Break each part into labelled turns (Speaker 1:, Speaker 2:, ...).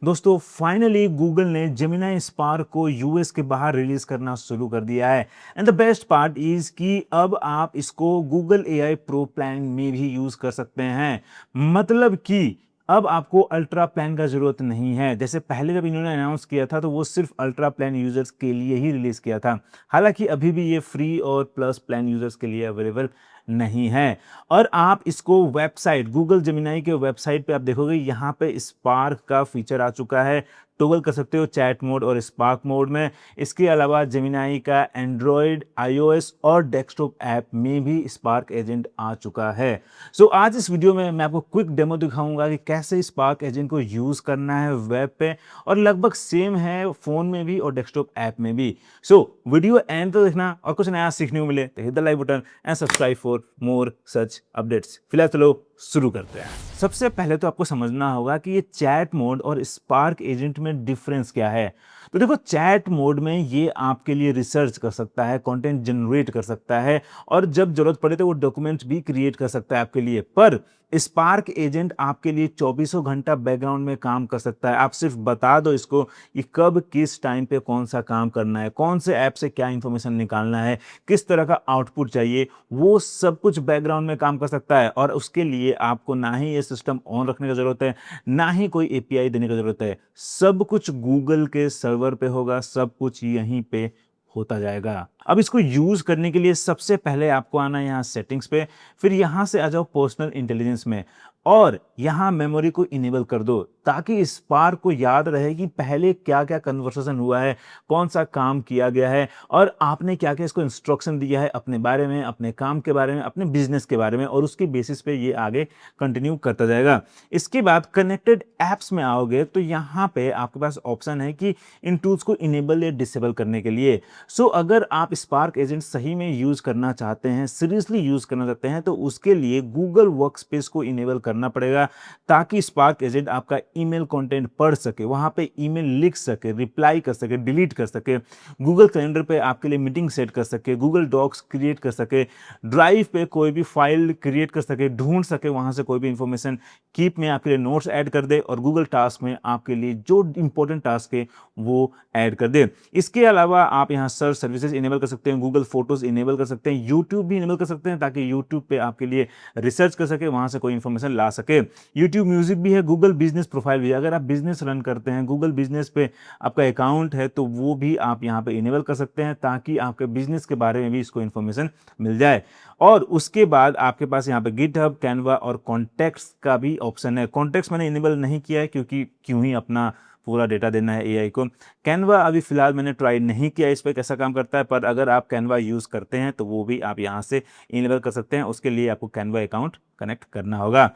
Speaker 1: दोस्तों finally Google ने Gemini spark को यूएस के बाहर रिलीज करना शुरू कर दिया है। And the best part is कि अब आप इसको गूगल एआई प्रो प्लान में भी यूज कर सकते हैं। मतलब कि अब आपको अल्ट्रा प्लान का जरूरत नहीं है। जैसे पहले जब इन्होंने अनाउंस किया था तो वो सिर्फ अल्ट्रा प्लान यूजर्स के लिए ही रिलीज किया था। हालांकि अभी भी ये फ्री और प्लस प्लान यूजर्स के लिए अवेलेबल नहीं है। और आप इसको वेबसाइट गूगल जेमिनी के वेबसाइट पे आप देखोगे यहाँ पे स्पार्क का फीचर आ चुका है। टॉगल कर सकते हो चैट मोड और स्पार्क मोड में। इसके अलावा जेमिनी का एंड्रॉयड, आईओएस और डेस्कटॉप ऐप में भी स्पार्क एजेंट आ चुका है। सो आज इस वीडियो में मैं आपको क्विक डेमो दिखाऊंगा कि कैसे स्पार्क एजेंट को यूज करना है वेब पे, और लगभग सेम है फोन में भी और डेस्कटॉप ऐप में भी। सो वीडियो एंड तो देखना, और कुछ नया सीखने को मिले तो hit the like button and subscribe for more such updates. फिलहाल चलो शुरू करते हैं। सबसे पहले तो आपको समझना होगा कि ये चैट मोड और स्पार्क एजेंट में डिफरेंस क्या है। तो देखो, चैट मोड में ये आपके लिए रिसर्च कर सकता है, कंटेंट जनरेट कर सकता है, और जब जरूरत पड़े तो वो डॉक्यूमेंट भी क्रिएट कर सकता है आपके लिए। पर स्पार्क एजेंट आपके लिए 24 घंटा बैकग्राउंड में काम कर सकता है। आप सिर्फ बता दो इसको कि कब किस टाइम पे कौन सा काम करना है, कौन से ऐप से क्या इंफॉर्मेशन निकालना है, किस तरह का आउटपुट चाहिए, वो सब कुछ बैकग्राउंड में काम कर सकता है। और उसके लिए आपको ना ही ये सिस्टम ऑन रखने की जरूरत है, ना ही कोई एपीआई देने की जरूरत है। सब कुछ गूगल के सर्वर पे होगा, सब कुछ यहीं पे होता जाएगा। अब इसको यूज करने के लिए सबसे पहले आपको आना है यहाँ सेटिंग्स पे, फिर यहां से आ जाओ पर्सनल इंटेलिजेंस में, और यहां मेमोरी को इनेबल कर दो ताकि स्पार्क को याद रहे कि पहले क्या क्या कन्वर्सेशन हुआ है, कौन सा काम किया गया है, और आपने क्या क्या इसको इंस्ट्रक्शन दिया है अपने बारे में, अपने काम के बारे में, अपने बिजनेस के बारे में, और उसके बेसिस पे ये आगे कंटिन्यू करता जाएगा। इसके बाद कनेक्टेड एप्स में आओगे तो यहां पे आपके पास ऑप्शन है कि इन टूल्स को इनेबल या डिसेबल करने के लिए। सो अगर आप स्पार्क एजेंट सही में यूज करना चाहते हैं, सीरियसली यूज करना चाहते हैं, तो उसके लिए गूगल वर्कस्पेस को इनेबल करना पड़ेगा ताकि स्पार्क एजेंट आपका ईमेल कंटेंट पढ़ सके, वहां पे ईमेल लिख सके, रिप्लाई कर सके, डिलीट कर सके, गूगल कैलेंडर पे आपके लिए मीटिंग सेट कर सके, गूगल डॉक्स क्रिएट कर सके, ड्राइव पे कोई भी फाइल क्रिएट कर सके, ढूंढ सके वहां से कोई भी इंफॉर्मेशन, कीप में आपके लिए नोट्स ऐड कर दे, और गूगल टास्क में आपके लिए जो इंपॉर्टेंट टास्क है वो ऐड कर दे। इसके अलावा आप यहां सर्च सर्विसेज इनेबल कर सकते हैं, गूगल फोटोज इनेबल कर सकते हैं, यूट्यूब भी इनेबल कर सकते हैं ताकि यूट्यूब पे आपके लिए रिसर्च कर सके, वहां से कोई इंफॉर्मेशन ला सके। यूट्यूब म्यूजिक भी है, गूगल बिजनेस प्रोफाइल भी है। अगर आप बिजनेस रन करते हैं, गूगल बिजनेस पे आपका अकाउंट है, तो वो भी आप यहां पे इनेबल कर सकते हैं ताकि आपके बिजनेस के बारे में भी इसको इंफॉर्मेशन मिल जाए। और उसके बाद आपके पास यहाँ पे गिटहब, कैनवा और कॉन्टेक्ट्स का भी ऑप्शन है। कॉन्टेक्ट्स मैंने इनेबल नहीं किया है क्योंकि क्यों ही अपना पूरा डेटा देना है एआई को। कैनवा अभी फिलहाल मैंने ट्राई नहीं किया इस पर कैसा काम करता है, पर अगर आप कैनवा यूज करते हैं तो वो भी आप यहाँ से इनेबल कर सकते हैं। उसके लिए आपको कैनवा अकाउंट कनेक्ट करना होगा।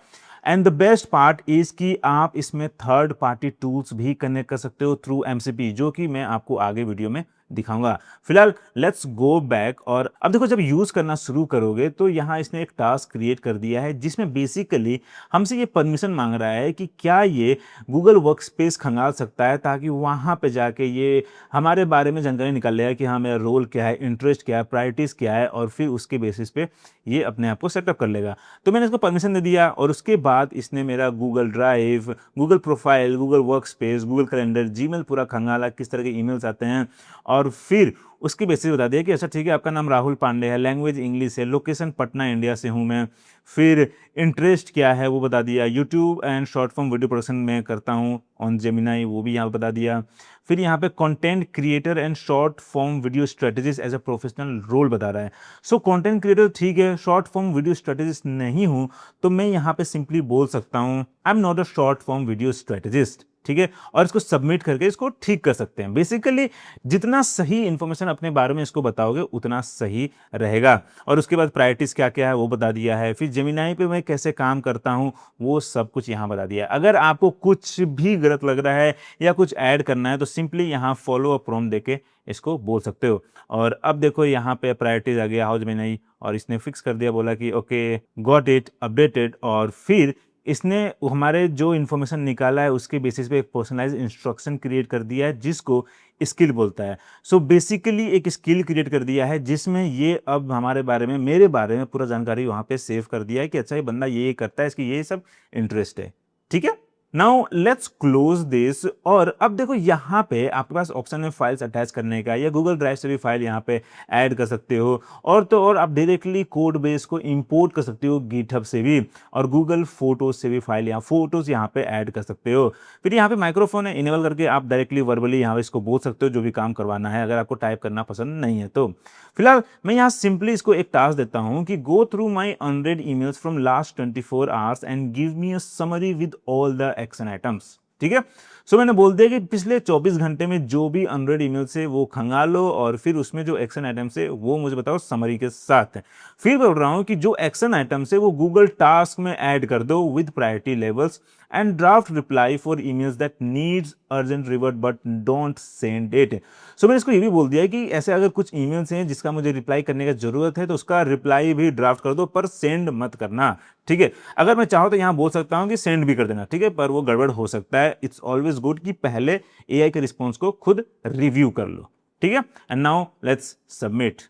Speaker 1: And the best part is कि आप इसमें थर्ड पार्टी टूल्स भी कनेक्ट कर सकते हो थ्रू एमसीपी, जो कि मैं आपको आगे वीडियो में दिखाऊंगा। फिलहाल लेट्स गो बैक, और अब देखो, जब यूज करना शुरू करोगे तो यहां इसने एक टास्क क्रिएट कर दिया है जिसमें बेसिकली हमसे ये परमिशन मांग रहा है कि क्या ये गूगल वर्कस्पेस खंगाल सकता है, ताकि वहां पे जाके ये हमारे बारे में जानकारी निकाल लेगा कि हाँ मेरा रोल क्या है, इंटरेस्ट क्या है, प्रायोरिटीज क्या है, और फिर उसके बेसिस पे ये अपने आप को सेटअप कर लेगा। तो मैंने इसको परमिशन दे दिया, और उसके बाद इसने मेरा Google drive, Google profile, Google workspace, Google calendar, Gmail पूरा खंगाला, किस तरह के ईमेल्स आते हैं, और फिर उसकी बेसिस बता दिया कि अच्छा ठीक है, आपका नाम राहुल पांडे है, लैंग्वेज इंग्लिश है, लोकेशन पटना इंडिया से हूँ मैं, फिर इंटरेस्ट क्या है वो बता दिया, YouTube and short form video production में करता हूँ ऑन जेमिनी, वो भी यहाँ पे बता दिया। फिर यहाँ पे content creator and short form video strategist as a professional role बता रहा है। सो कंटेंट क्रिएटर ठीक है, शॉर्ट फॉर्म वीडियो स्ट्रेटेजिस्ट नहीं हूँ, तो मैं यहाँ पे सिंपली बोल सकता हूँ I am not a short form video strategist, ठीक है, और इसको सबमिट करके इसको ठीक कर सकते हैं। बेसिकली जितना सही इंफॉर्मेशन अपने बारे में इसको बताओगे उतना सही रहेगा। और उसके बाद प्रायोरिटीज क्या क्या है वो बता दिया है, फिर जेमिनी पे मैं कैसे काम करता हूं वो सब कुछ यहां बता दिया है। अगर आपको कुछ भी गलत लग रहा है या कुछ ऐड करना है तो सिंपली यहां फॉलो अ प्रॉम्प्ट देके इसको बोल सकते हो। और अब देखो यहाँ पे प्रायोरिटीज आ गया हाउ जेमिनी, और इसने फिक्स कर दिया, बोला कि ओके गॉट इट अपडेटेड, और फिर इसने हमारे जो इन्फॉर्मेशन निकाला है उसके बेसिस पे एक पर्सनलाइज इंस्ट्रक्शन क्रिएट कर दिया है जिसको स्किल बोलता है। सो बेसिकली एक स्किल क्रिएट कर दिया है जिसमें ये अब हमारे बारे में, मेरे बारे में पूरा जानकारी वहां पे सेव कर दिया है कि अच्छा ये बंदा ये करता है, इसकी ये सब इंटरेस्ट है, ठीक है। Now let's close this. और अब देखो यहाँ पे आपके पास ऑप्शन है फाइल्स अटैच करने का, या गूगल ड्राइव से भी फाइल यहाँ पे ऐड कर सकते हो, और तो और आप डायरेक्टली कोड बेस को इंपोर्ट कर सकते हो गिटहब से भी, और गूगल फोटोज से भी फाइल यहाँ फोटोज यहाँ पे ऐड कर सकते हो। फिर यहाँ पे माइक्रोफोन है, इनेबल करके आप डायरेक्टली वर्बली यहाँ पे इसको बोल सकते हो जो भी काम करवाना है, अगर आपको टाइप करना पसंद नहीं है तो। फिलहाल मैं यहाँ सिंपली इसको एक टास्क देता हूँ कि go through my 100 emails from last 24 hours and give me a summary with all the action items. ठीक है, सो मैंने बोल दिया कि पिछले 24 घंटे में जो भी 100 ईमेल से वो खंगालो, और फिर उसमें जो एक्शन आइटम्स है वो मुझे बताओ समरी के साथ। फिर बोल रहा हूँ कि जो एक्शन आइटम्स है वो गूगल टास्क में ऐड कर दो with priority levels, and draft reply for emails that needs urgent revert but don't send it. So मैंने इसको ये भी बोल दिया कि ऐसे अगर कुछ ईमेल्स हैं जिसका मुझे रिप्लाई करने की जरूरत है तो उसका रिप्लाई भी ड्राफ्ट कर दो, पर सेंड मत करना। ठीक है, अगर मैं चाहूँ तो यहाँ बोल सकता हूँ कि सेंड भी कर देना, ठीक है, पर वो गड़बड़ हो सकता है। इट्स ऑलवेज गुड कि पहले एआई के रिस्पॉन्स को खुद रिव्यू कर लो। ठीक है, एंड नाउ लेट्स सबमिट।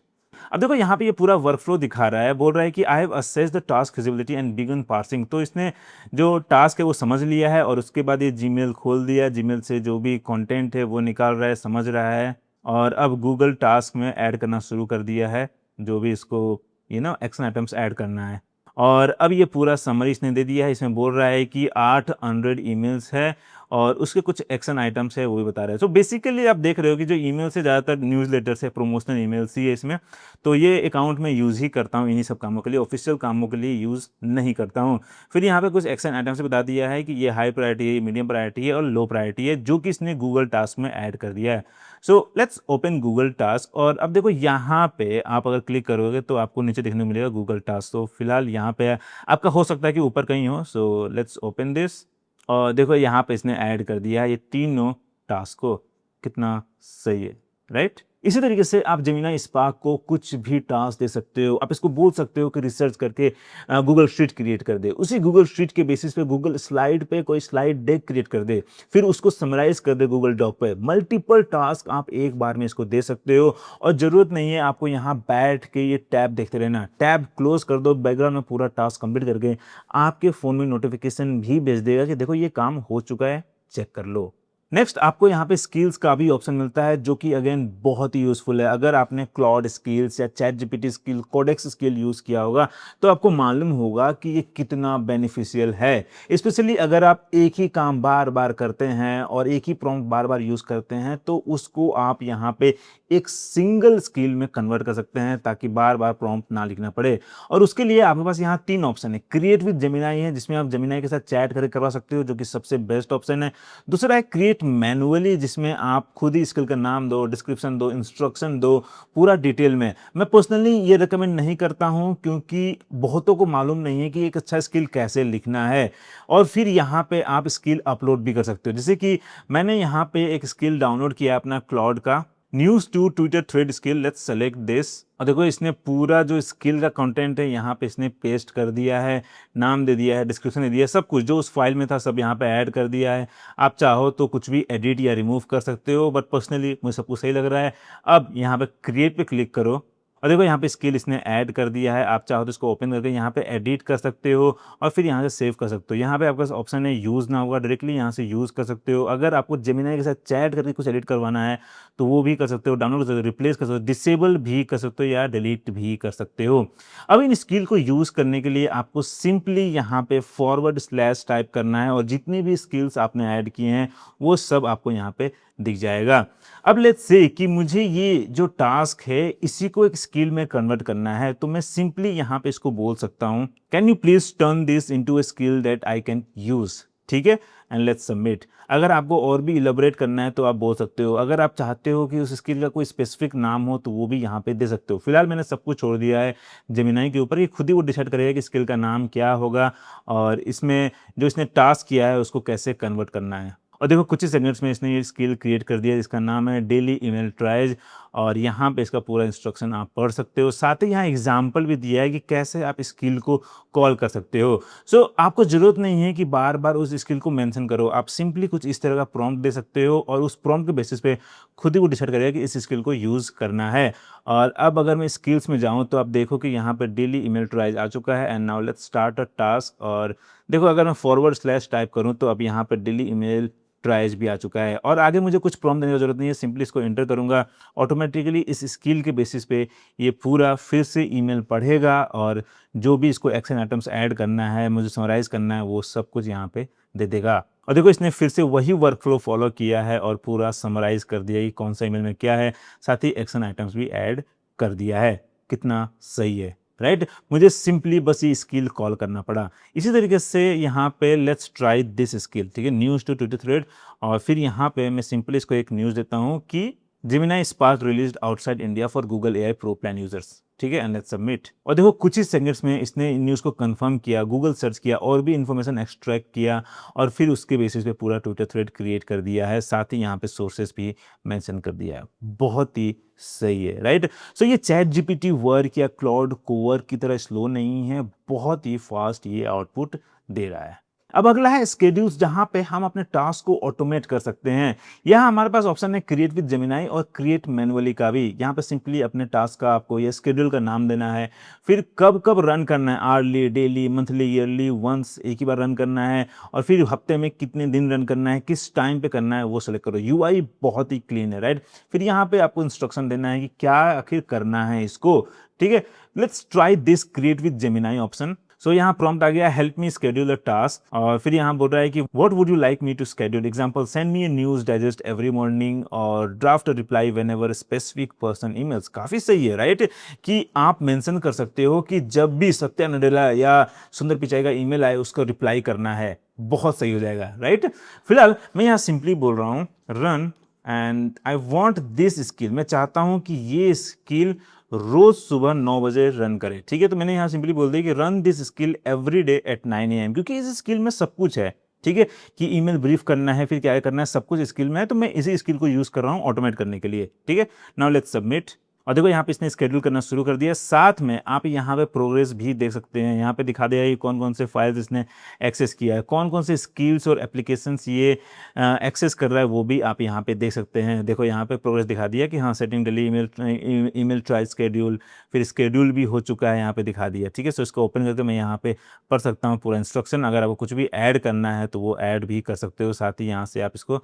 Speaker 1: अब देखो यहाँ पे ये पूरा वर्कफ्लो दिखा रहा है, बोल रहा है कि I have assessed the task feasibility and begin parsing. तो इसने जो टास्क है वो समझ लिया है, और उसके बाद ये जीमेल खोल दिया, जीमेल से जो भी कंटेंट है वो निकाल रहा है, समझ रहा है, और अब गूगल टास्क में ऐड करना शुरू कर दिया है जो भी इसको एक्शन आइटम्स ऐड करना है। और अब ये पूरा समरी इसने दे दिया है, इसमें बोल रहा है कि 800 ईमेल्स है और उसके कुछ एक्शन आइटम्स है वो भी बता रहे हैं। सो बेसिकली आप देख रहे हो कि जो ईमेल से ज़्यादातर न्यूज़लेटर्स है, प्रमोशनल ईमेल्स ही है इसमें, तो ये अकाउंट में यूज़ ही करता हूँ इन्हीं सब कामों के लिए, ऑफिशियल कामों के लिए यूज़ नहीं करता हूँ। फिर यहाँ पे कुछ एक्शन आइटम्स बता दिया है कि ये हाई प्रायोरिटी है, मीडियम प्रायोरिटी है और लो प्रायोरिटी है, जो कि इसने गूगल टास्क में ऐड कर दिया है। So let's open Google task. और अब देखो यहाँ पे आप अगर क्लिक करोगे तो आपको नीचे देखने को मिलेगा गूगल टास्क। तो फिलहाल यहाँ पे आपका हो सकता है कि ऊपर कहीं हो। सो लेट्स ओपन दिस, और देखो यहाँ पे इसने ऐड कर दिया है ये तीनों टास्क को। कितना सही है, राइट? इसी तरीके से आप जेमिनी स्पार्क को कुछ भी टास्क दे सकते हो। आप इसको बोल सकते हो कि रिसर्च करके गूगल शीट क्रिएट कर दे, उसी गूगल शीट के बेसिस पे गूगल स्लाइड पे कोई स्लाइड डेक क्रिएट कर दे, फिर उसको समराइज कर दे गूगल डॉक पे। मल्टीपल टास्क आप एक बार में इसको दे सकते हो, और जरूरत नहीं है आपको यहाँ बैठ के ये टैब देखते रहना। टैब क्लोज कर दो, बैकग्राउंड में पूरा टास्क कंप्लीट करके आपके फोन में नोटिफिकेशन भी भेज देगा कि देखो ये काम हो चुका है, चेक कर लो। नेक्स्ट आपको यहाँ पे स्किल्स का भी ऑप्शन मिलता है, जो कि अगेन बहुत ही यूजफुल है। अगर आपने क्लॉड स्किल्स या ChatGPT skill, Codex skill use किया होगा तो आपको मालूम होगा कि ये कितना बेनिफिशियल है। स्पेशली अगर आप एक ही काम बार बार करते हैं और एक ही प्रॉम्प्ट बार बार यूज करते हैं, तो उसको आप यहाँ पे एक सिंगल स्किल में कन्वर्ट कर सकते हैं, ताकि बार बार प्रॉम्प्ट ना लिखना पड़े। और उसके लिए आपके पास यहाँ 3 ऑप्शन है। क्रिएट विद जेमिनी है, जिसमें आप जेमिनी के साथ चैट करके करवा सकते हो, जो कि सबसे बेस्ट ऑप्शन है। दूसरा है क्रिएट मैनुअली, जिसमें आप खुद ही स्किल का नाम दो, डिस्क्रिप्शन दो, इंस्ट्रक्शन दो, पूरा डिटेल में। मैं पर्सनली ये रिकमेंड नहीं करता हूं, क्योंकि बहुतों को मालूम नहीं है कि एक अच्छा स्किल कैसे लिखना है। और फिर यहाँ पे आप स्किल अपलोड भी कर सकते हो, जैसे कि मैंने यहाँ पे एक स्किल डाउनलोड किया अपना क्लाउड का, news to Twitter thread skill. Let's select this, और देखो इसने पूरा जो स्किल का कंटेंट है यहाँ पे इसने पेस्ट कर दिया है, नाम दे दिया है, डिस्क्रिप्शन दे दिया है, सब कुछ जो उस फाइल में था सब यहाँ पे ऐड कर दिया है। आप चाहो तो कुछ भी एडिट या रिमूव कर सकते हो, बट पर्सनली मुझे सब कुछ सही लग रहा है। अब यहाँ पे क्रिएट पे क्लिक करो, और देखो यहाँ पे स्किल इसने ऐड कर दिया है। आप चाहो तो इसको ओपन करके यहाँ पे एडिट कर सकते हो, और फिर यहाँ से सेव कर सकते हो। यहाँ पे आपके पास ऑप्शन है यूज़ ना होगा, डायरेक्टली यहाँ से यूज़ कर सकते हो। अगर आपको जेमिनी के साथ चैट करके कुछ एडिट करवाना है तो वो भी कर सकते हो, डाउनलोड कर सकते हो, रिप्लेस कर सकते हो, डिसेबल भी कर सकते हो, या डिलीट भी कर सकते हो। अब इन स्किल को यूज़ करने के लिए आपको सिंपली यहाँ पे फॉरवर्ड स्लैश टाइप करना है, और जितनी भी स्किल्स आपने ऐड किए हैं वो सब आपको यहाँ पे दिख जाएगा। अब लेट्स से कि मुझे ये जो टास्क है इसी को एक स्किल में कन्वर्ट करना है, तो मैं सिंपली यहाँ पे इसको बोल सकता हूँ, can you please turn this into a skill that I can use. ठीक है, एंड लेट्स सबमिट। अगर आपको और भी इलेबोरेट करना है तो आप बोल सकते हो। अगर आप चाहते हो कि उस स्किल का कोई स्पेसिफिक नाम हो तो वो भी यहाँ पे दे सकते हो। फिलहाल मैंने सब कुछ छोड़ दिया है जेमिनी के ऊपर, ये खुद ही वो डिसाइड करेगा कि स्किल का नाम क्या होगा, और इसमें जो इसने टास्क किया है उसको कैसे कन्वर्ट करना है। और देखो कुछ ही सेकंड्स में इसने ये स्किल क्रिएट कर दिया, जिसका नाम है डेली ईमेल ट्राइज, और यहाँ पे इसका पूरा इंस्ट्रक्शन आप पढ़ सकते हो। साथ ही यहाँ एग्जाम्पल भी दिया है कि कैसे आप स्किल को कॉल कर सकते हो। सो आपको जरूरत नहीं है कि बार बार उस स्किल को मेंशन करो, आप सिंपली कुछ इस तरह का प्रॉम्प्ट दे सकते हो, और उस प्रॉम्प्ट के बेसिस पे खुद ही वो डिसाइड करेगा कि इस स्किल को यूज़ करना है। और अब अगर मैं स्किल्स में जाऊँ तो आप देखो कि यहाँ पर डेली ईमेल ट्राइज आ चुका है, and now let's start a task, और देखो अगर मैं फॉरवर्ड स्लैश टाइप करूँ तो अब यहाँ पर डेली ईमेल ट्राइज भी आ चुका है और आगे मुझे कुछ प्रॉम्प्ट देने की जरूरत नहीं है, सिंपली इसको एंटर करूंगा, ऑटोमेटिकली इस स्किल के बेसिस पे ये पूरा फिर से ईमेल पढ़ेगा और जो भी इसको एक्शन आइटम्स ऐड करना है, मुझे समराइज करना है, वो सब कुछ यहाँ पे दे देगा। और देखो इसने फिर से वही वर्कफ्लो फॉलो किया है और पूरा समराइज कर दिया कि कौन सा ईमेल में क्या है, साथ ही एक्शन आइटम्स भी ऐड कर दिया है। कितना सही है, राइट? मुझे सिंपली बस ये स्किल कॉल करना पड़ा। इसी तरीके से यहाँ पे लेट्स ट्राई दिस स्किल, ठीक है, न्यूज़ टू ट्विटर थ्रेड, और फिर यहाँ पे मैं सिंपली इसको एक न्यूज़ देता हूँ कि Gemini spark released outside India for Google AI pro plan users, ठीक है, एंड लेट्स सबमिट। और देखो कुछ ही सेकंड्स में इसने न्यूज़ को कंफर्म किया, गूगल सर्च किया और भी इंफॉर्मेशन एक्सट्रैक्ट किया और फिर उसके बेसिस पे पूरा ट्विटर थ्रेड क्रिएट कर दिया है, साथ ही यहाँ पे सोर्सेस भी मेंशन कर दिया है। बहुत ही सही है, राइट? सो ये चैट जीपीटी वर्क या क्लाउड कोवर्क की तरह स्लो नहीं है, बहुत ही फास्ट ये आउटपुट दे रहा है। अब अगला है स्केड्यूल्स, जहां पे हम अपने टास्क को ऑटोमेट कर सकते हैं। यहाँ हमारे पास ऑप्शन है क्रिएट विद जेमिनी और क्रिएट मैनुअली का भी। यहाँ पे सिंपली अपने टास्क का आपको ये स्केड्यूल का नाम देना है, फिर कब कब रन करना है, hourly, daily, monthly, yearly, once एक ही बार रन करना है, और फिर हफ्ते में कितने दिन रन करना है, किस टाइम पे करना है, वो सेलेक्ट करो। यूआई बहुत ही क्लीन है, राइट? फिर यहाँ पे आपको इंस्ट्रक्शन देना है कि क्या आखिर करना है इसको, ठीक है। Let's try this create with Gemini option. So यहाँ प्रॉम्प्ट आ गया help me schedule a task, और फिर यहाँ बोल रहा है कि what would you like me to schedule, example send me a news digest every morning और draft reply whenever specific person emails. काफी सही है, राइट? कि आप मेंशन कर सकते हो कि जब भी सत्या नडेला या सुंदर पिचाई का ईमेल आए उसको रिप्लाई करना है, बहुत सही हो जाएगा, राइट? फिलहाल मैं यहाँ सिंपली बोल रहा हूँ run and I want this skill, मैं चाहता हूं कि ये स्किल रोज सुबह 9 बजे रन करे, ठीक है। तो मैंने यहां सिंपली बोल दिया कि run this skill every day at 9 AM, क्योंकि इस स्किल में सब कुछ है, ठीक है, कि ईमेल ब्रीफ करना है, फिर क्या करना है, सब कुछ स्किल में है, तो मैं इसी स्किल को यूज कर रहा हूं ऑटोमेट करने के लिए, ठीक है। Now let's submit. और देखो यहाँ पे इसने स्केड्यूल करना शुरू कर दिया, साथ में आप यहाँ पे प्रोग्रेस भी देख सकते हैं। यहाँ पे दिखा दिया है कौन कौन से फाइल्स इसने एक्सेस किया है, कौन कौन से स्किल्स और एप्लीकेशंस ये एक्सेस कर रहा है, वो भी आप यहाँ पे देख सकते हैं। देखो यहाँ पे प्रोग्रेस दिखा दिया कि हाँ setting daily email try schedule, फिर स्केड्यूल भी हो चुका है, यहाँ पे दिखा दिया, ठीक है। सो इसको ओपन करके मैं यहाँ पे पढ़ सकता हूँ पूरा इंस्ट्रक्शन। अगर आपको कुछ भी ऐड करना है तो वो ऐड भी कर सकते हो, साथ ही यहाँ से आप इसको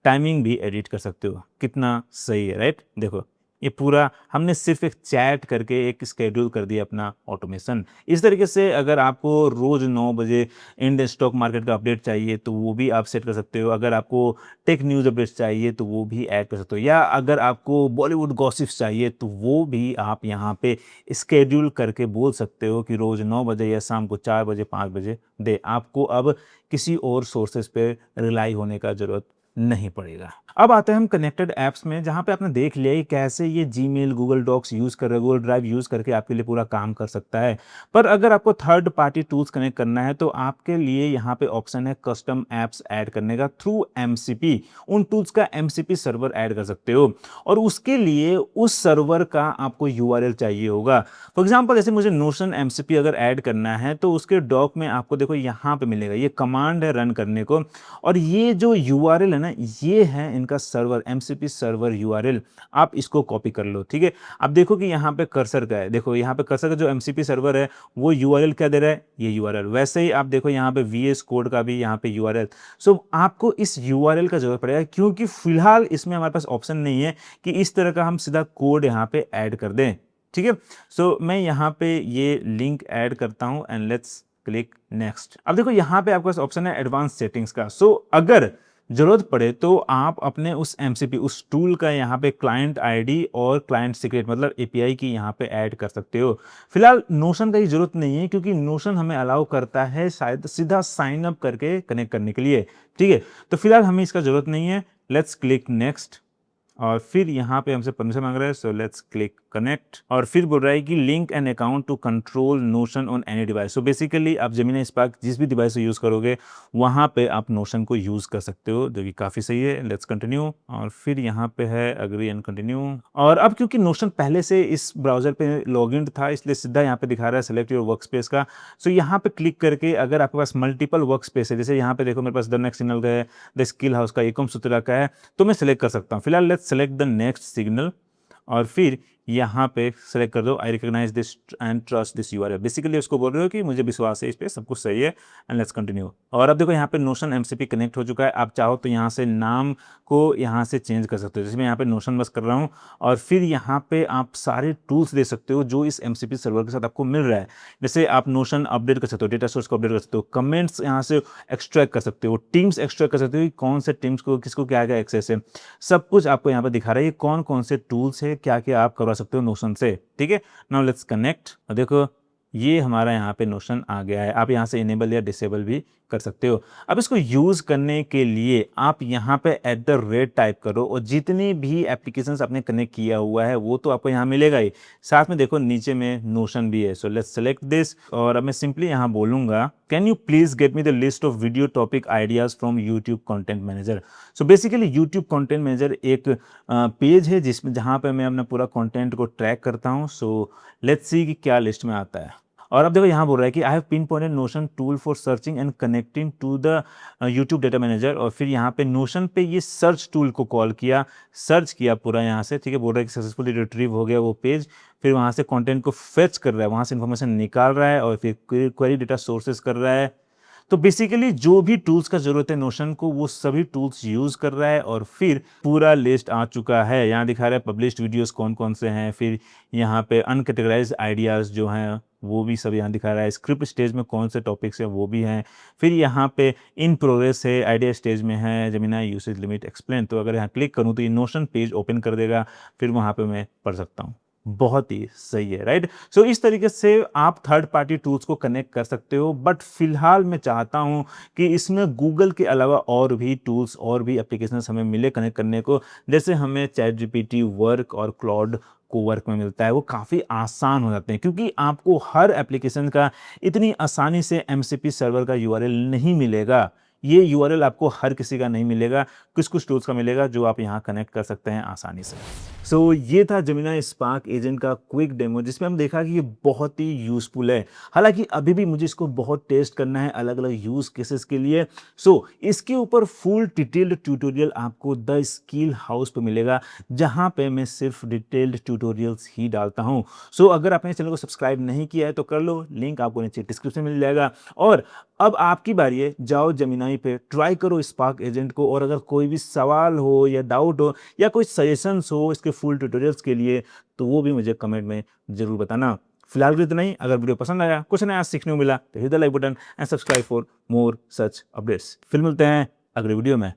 Speaker 1: टाइमिंग भी एडिट कर सकते हो। कितना सही है, राइट? देखो ये पूरा हमने सिर्फ एक चैट करके एक स्केड्यूल कर दिया अपना ऑटोमेशन। इस तरीके से अगर आपको रोज 9 बजे इंड स्टॉक मार्केट का अपडेट चाहिए तो वो भी आप सेट कर सकते हो। अगर आपको टेक न्यूज़ अपडेट्स चाहिए तो वो भी ऐड कर सकते हो, या अगर आपको बॉलीवुड गॉसिप्स चाहिए तो वो भी आप यहाँ पे स्केड्यूल करके बोल सकते हो कि रोज 9 बजे या शाम को 4 बजे 5 बजे दे। आपको अब किसी और सोर्सेज पे रिलाई होने का जरूरत नहीं पड़ेगा। अब आते हैं हम कनेक्टेड ऐप्स में, जहां पे आपने देख लिया कि कैसे ये जीमेल, गूगल डॉक्स यूज कर रहे, गूगल ड्राइव यूज करके आपके लिए पूरा काम कर सकता है। पर अगर आपको थर्ड पार्टी टूल्स कनेक्ट करना है तो आपके लिए यहाँ पे ऑप्शन है कस्टम एप्स ऐड करने का थ्रू एमसीपी। उन टूल्स का एमसीपी सर्वर ऐड कर सकते हो, और उसके लिए उस सर्वर का आपको यूआरएल चाहिए होगा। फॉर एग्जाम्पल जैसे मुझे नोशन एमसीपी अगर ऐड करना है तो उसके डॉक में आपको देखो यहाँ पे मिलेगा, ये कमांड है रन करने को, और ये जो यूआरएल है ना, ये है इनका सर्वर, एमसीपी सर्वर यूआरएल। आप इसको कॉपी कर लो, ठीक है। अब देखो कि यहाँ पे कर्सर का है, देखो यहाँ पे कर्सर का जो एमसीपी सर्वर है वो यूआरएल क्या दे रहा है, ये यूआरएल। वैसे ही आप देखो यहाँ पे वीएस कोड का भी यहाँ पे यूआरएल। सो आपको इस यूआरएल का जरूरत पड़ेगा, क्योंकि फिलहाल इसमें हमारे पास ऑप्शन नहीं है कि इस तरह का हम सीधा कोड यहाँ पे ऐड कर दें, ठीक है। सो मैं यहाँ पे ये लिंक ऐड करता हूँ एंड लेट्स क्लिक नेक्स्ट। अब देखो यहाँ पे आपके पास ऑप्शन है एडवांस सेटिंग्स का। सो अगर जरूरत पड़े तो आप अपने उस एमसीपी, उस टूल का यहाँ पे क्लाइंट आईडी और क्लाइंट सीक्रेट मतलब एपीआई की यहाँ पे ऐड कर सकते हो। फिलहाल नोशन का ही जरूरत नहीं है, क्योंकि नोशन हमें अलाउ करता है शायद सीधा साइन अप करके कनेक्ट करने के लिए, ठीक है। तो फिलहाल हमें इसका जरूरत नहीं है। लेट्स क्लिक नेक्स्ट, और फिर यहाँ पे हमसे परमिशन मांग रहा है, सो लेट्स क्लिक कनेक्ट, और फिर बोल रहा है कि link an account to control Notion on any device. So basically आप जेमिनी स्पार्क जिस भी डिवाइस को यूज करोगे वहां पे आप नोशन को यूज कर सकते हो, जो कि काफी सही है। लेट्स कंटिन्यू, और फिर यहाँ पे है अग्री एंड कंटिन्यू। और अब क्योंकि नोशन पहले से इस ब्राउजर पे लॉग इन था, इसलिए सीधा यहाँ पे दिखा रहा है सेलेक्ट योर वर्क स्पेस का। सो यहाँ पे क्लिक करके अगर आपके पास मल्टीपल वर्क स्पेस है, जैसे यहाँ पे देखो मेरे पास द नेक्स्ट सिग्नल का है, द स्किल हाउस का, एकम सूत्रा का है, तो मैं सिलेक्ट कर सकता हूँ। फिलहाल let's select the next signal, और फिर यहाँ पे सेलेक्ट कर दो I recognise this and trust this URL. Basically उसको बोल रहे हो कि मुझे विश्वास है इस पे, सब कुछ सही है एंड लेट्स कंटिन्यू। और अब देखो यहाँ पे नोशन एमसीपी कनेक्ट हो चुका है। आप चाहो तो यहाँ से नाम को यहाँ से चेंज कर सकते हो, जैसे मैं यहाँ पे नोशन बस कर रहा हूँ और फिर यहाँ पे आप सारे टूल्स दे सकते हो जो इस एमसीपी सर्वर के साथ आपको मिल रहा है। जैसे आप नोशन अपडेट कर सकते हो, डेटा सोर्स को अपडेट कर सकते हो, कमेंट्स यहाँ से एक्सट्रैक्ट कर सकते हो, टीम्स एक्सट्रैक्ट कर सकते हो कि कौन से टीम्स को किसको क्या क्या एक्सेस है, सब कुछ आपको यहाँ पर दिखा रहा है कौन कौन से टूल्स है, क्या क्या आप करवा सकते हो नोशन से। ठीक है, नाउ लेट्स कनेक्ट। देखो ये हमारा यहाँ पे नोशन आ गया है। आप यहाँ से इनेबल या डिसेबल भी कर सकते हो। अब इसको यूज़ करने के लिए आप यहाँ पे @ टाइप करो और जितनी भी एप्लीकेशंस आपने कनेक्ट किया हुआ है वो तो आपको यहाँ मिलेगा ही, साथ में देखो नीचे में नोशन भी है। सो लेट्स सेलेक्ट दिस और अब मैं सिंपली यहाँ बोलूँगा can you please get me the list of video topic ideas from YouTube content manager. So basically YouTube content manager एक पेज है जिसमें जहाँ पे मैं अपना पूरा कंटेंट को ट्रैक करता हूँ। सो लेट्स सी कि क्या लिस्ट में आता है। और अब देखो यहाँ बोल रहा है कि I have pinpointed Notion tool for searching and connecting to the YouTube data manager. और फिर यहाँ पे नोशन पे ये सर्च टूल को कॉल किया, सर्च किया पूरा यहाँ से। ठीक है, बोल रहा है कि सक्सेसफुली रिट्रीव हो गया वो पेज। फिर वहाँ से कंटेंट को फेच कर रहा है, वहाँ से इन्फॉर्मेशन निकाल रहा है और फिर क्वेरी डेटा सोर्सेज कर रहा है। तो बेसिकली जो भी टूल्स का जरूरत है नोशन को वो सभी टूल्स यूज कर रहा है। और फिर पूरा लिस्ट आ चुका है, यहाँ दिखा रहा है पब्लिश्ड वीडियोस कौन कौन से हैं, फिर यहाँ पे अनकैटेगराइज्ड आइडियाज़ जो हैं वो भी सब यहाँ दिखा रहा है, स्क्रिप्ट स्टेज में कौन से टॉपिक्स हैं वो भी हैं, फिर यहाँ पे इन प्रोग्रेस है, आइडिया स्टेज में है, जेमिनी यूसेज लिमिट एक्सप्लेन। तो अगर यहाँ क्लिक करूँ तो ये नोशन पेज ओपन कर देगा, फिर वहाँ पे मैं पढ़ सकता हूँ। बहुत ही सही है, राइट। सो इस तरीके से आप थर्ड पार्टी टूल्स को कनेक्ट कर सकते हो। बट फिलहाल मैं चाहता हूं कि इसमें गूगल के अलावा और भी टूल्स और भी एप्लीकेशंस हमें मिले कनेक्ट करने को। जैसे हमें चैट जीपीटी वर्क और क्लाउड को वर्क में मिलता है, वो काफ़ी आसान हो जाते हैं क्योंकि आपको हर एप्लीकेशन का इतनी आसानी से एमसीपी सर्वर का यूआरएल नहीं मिलेगा। ये यूआरएल आपको हर किसी का नहीं मिलेगा, कुछ कुछ टूल्स का मिलेगा जो आप यहाँ कनेक्ट कर सकते हैं आसानी से। सो ये था जेमिनी स्पार्क एजेंट का क्विक डेमो जिसमें हम देखा कि ये बहुत ही यूज़फुल है। हालांकि अभी भी मुझे इसको बहुत टेस्ट करना है अलग अलग यूज़ केसेस के लिए। सो इसके ऊपर फुल डिटेल्ड ट्यूटोरियल आपको द स्किल हाउस पे मिलेगा, जहाँ पे मैं सिर्फ डिटेल्ड ट्यूटोरियल्स ही डालता हूँ। सो अगर आपने चैनल को सब्सक्राइब नहीं किया है तो कर लो, लिंक आपको नीचे डिस्क्रिप्शन में मिल जाएगा। और अब आपकी बारी है, जाओ जेमिनी पे ट्राई करो स्पार्क एजेंट को। और अगर कोई भी सवाल हो या डाउट हो या कोई सजेशंस हो इसके फुल ट्यूटोरियल्स के लिए तो वो भी मुझे कमेंट में जरूर बताना। फिलहाल इतना ही। अगर वीडियो पसंद आया, कुछ नया सीखने को मिला तो hit the like button and subscribe for more such updates. फिर मिलते हैं अगले वीडियो में।